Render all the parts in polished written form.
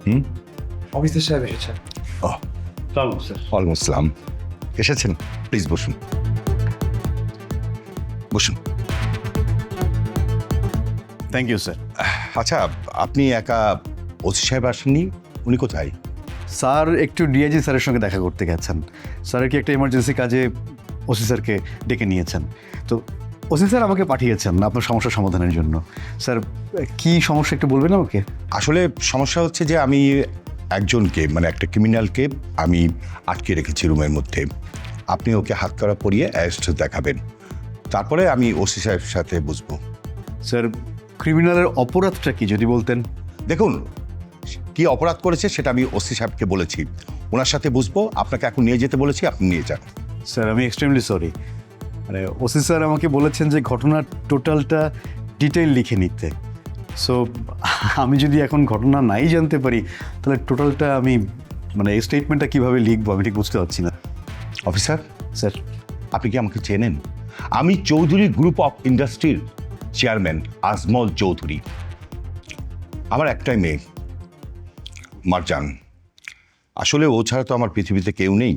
হুম? Officer সাহেব এসেছেন। ওয়ালাইকুম আসসালাম। এসেছেন? প্লিজ বসুন, বসুন। Thank you sir. আচ্ছা, আপনি একা ওসি সাহেব আসেননি? উনি কোথায়? স্যার একটু ডিআইজি স্যারের সঙ্গে দেখা করতে গেছেন। স্যারের কি একটা এমার্জেন্সি কাজে ওসি স্যারকে ডেকে নিয়েছেন। তো ওসি স্যার আমাকে পাঠিয়েছেন আপনার সমস্যার সমাধানের জন্য। স্যার কি সমস্যা একটু বলবেন আমাকে? আসলে সমস্যা হচ্ছে যে আমি একজনকে, মানে একটা ক্রিমিনালকে আমি আটকে রেখেছি রুমের মধ্যে। আপনি ওকে হাত করা পরিয়ে অ্যারেস্ট দেখাবেন, তারপরে আমি ওসি সাহেবের সাথে বুঝবো। স্যার ক্রিমিনালের অপরাধটা কি যদি বলতেন? দেখুন, কি অপরাধ করেছে সেটা আমি ওসি সাহেবকে বলেছি, ওনার সাথে বুঝবো। আপনাকে এখন নিয়ে যেতে বলেছি, আপনি নিয়ে যান। স্যার আমি এক্সট্রিমলি সরি। মানে ওসি স্যার আমাকে বলেছেন যে ঘটনার টোটালটা ডিটেইল লিখে নিতে। সো আমি যদি এখন ঘটনা নাই জানতে পারি তাহলে টোটালটা আমি মানে এই স্টেটমেন্টটা কীভাবে লিখবো আমি ঠিক বুঝতে পারছি না। অফিসার, স্যার আপনি কি আমাকে চেনেন? আমি চৌধুরী গ্রুপ অফ ইন্ডাস্ট্রির চেয়ারম্যান আজমল চৌধুরী। আমার একটাই মেয়ে, মারজান। আসলে ও ছাড়া তো আমার পৃথিবীতে কেউ নেই।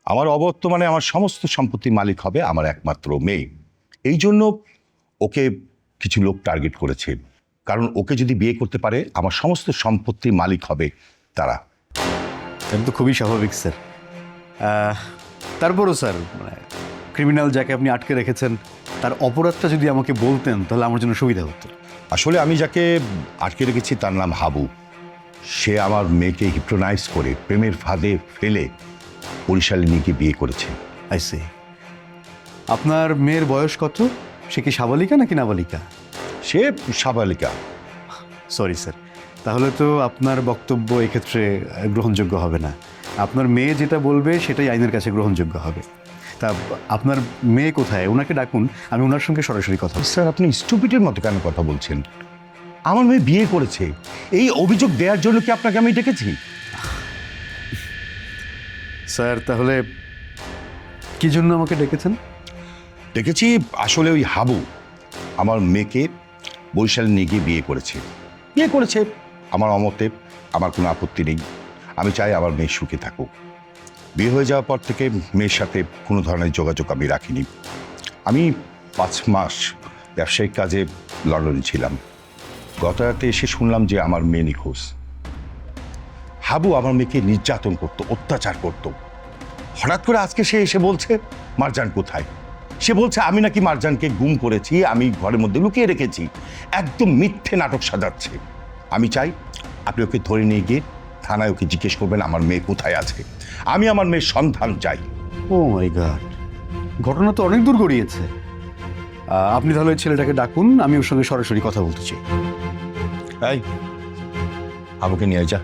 আমার অবর্তমানে আমার সমস্ত সম্পত্তির মালিক হবে আমার একমাত্র মেয়ে। এই জন্য ওকে কিছু লোক টার্গেট করেছে, কারণ ওকে যদি বিয়ে করতে পারে আমার সমস্ত সম্পত্তির মালিক হবে তারা। এটা তো খুবই স্বাভাবিক স্যার। তারপরও স্যার মানে ক্রিমিনাল যাকে আপনি আটকে রেখেছেন তার অপরাধটা যদি আমাকে বলতেন তাহলে আমার জন্য সুবিধা হতো। আসলে আমি যাকে আটকে রেখেছি তার নাম হাবু। সে আমার মেয়েকে হিপ্নোটাইজ করে প্রেমের ফাঁদে ফেলে বরিশালে নিয়ে গিয়ে বিয়ে করেছে। I see. আপনার মেয়ের বয়স কত? সে কি সাবালিকা নাকি নাবালিকা? সে সাবালিকা। সরি স্যার, তাহলে তো আপনার বক্তব্য এক্ষেত্রে গ্রহণযোগ্য হবে না। আপনার মেয়ে যেটা বলবে সেটাই আইনের কাছে গ্রহণযোগ্য হবে। তা আপনার মেয়ে কোথায়? ওনাকে ডাকুন, আমি ওনার সঙ্গে সরাসরি কথা বলছি। স্যার, আপনি স্টুপিডের মতো কেন কথা বলছেন? আমার মেয়ে বিয়ে করেছে, এই অভিযোগ দেওয়ার জন্য কি আপনাকে আমি ডেকেছি? স্যার তাহলে কি জন্য আমাকে ডেকেছেন? ডেকেছি আসলে ওই হাবু আমার মেয়েকে বরিশালে নিয়ে গিয়ে বিয়ে করেছে আমার অমতে আমার কোনো আপত্তি নেই। আমি চাই আমার মেয়ে সুখে থাকুক। বিয়ে হয়ে যাওয়ার পর থেকে মেয়ের সাথে কোনো ধরনের যোগাযোগ আমি রাখিনি। আমি 5 মাস ব্যবসায়িক কাজে লন্ডনে ছিলাম। গত রাতে এসে শুনলাম যে আমার মেয়ে নিখোঁজ। হাবু আমার মেয়েকে নির্যাতন করতো, অত্যাচার করতো। হঠাৎ করে আজকে সে এসে বলছে মারজান কোথায়। সে বলছে আমি নাকি মারজানকে গুম করেছি, আমি ঘরের মধ্যে লুকিয়ে রেখেছি। একদম মিথ্যে নাটক সাজাচ্ছে। আমি চাই আপনি ওকে ধরে নিয়ে গিয়ে থানায় ওকে জিজ্ঞেস করবেন আমার মেয়ে কোথায় আছে। আমি আমার মেয়ের সন্ধান চাই। ও মাই গড, ঘটনা তো অনেক দূর গড়িয়েছে। আপনি তাহলে ওই ছেলেটাকে ডাকুন, আমি ওর সঙ্গে সরাসরি কথা বলতে চাই। এই হাবুকে নিয়ে যা।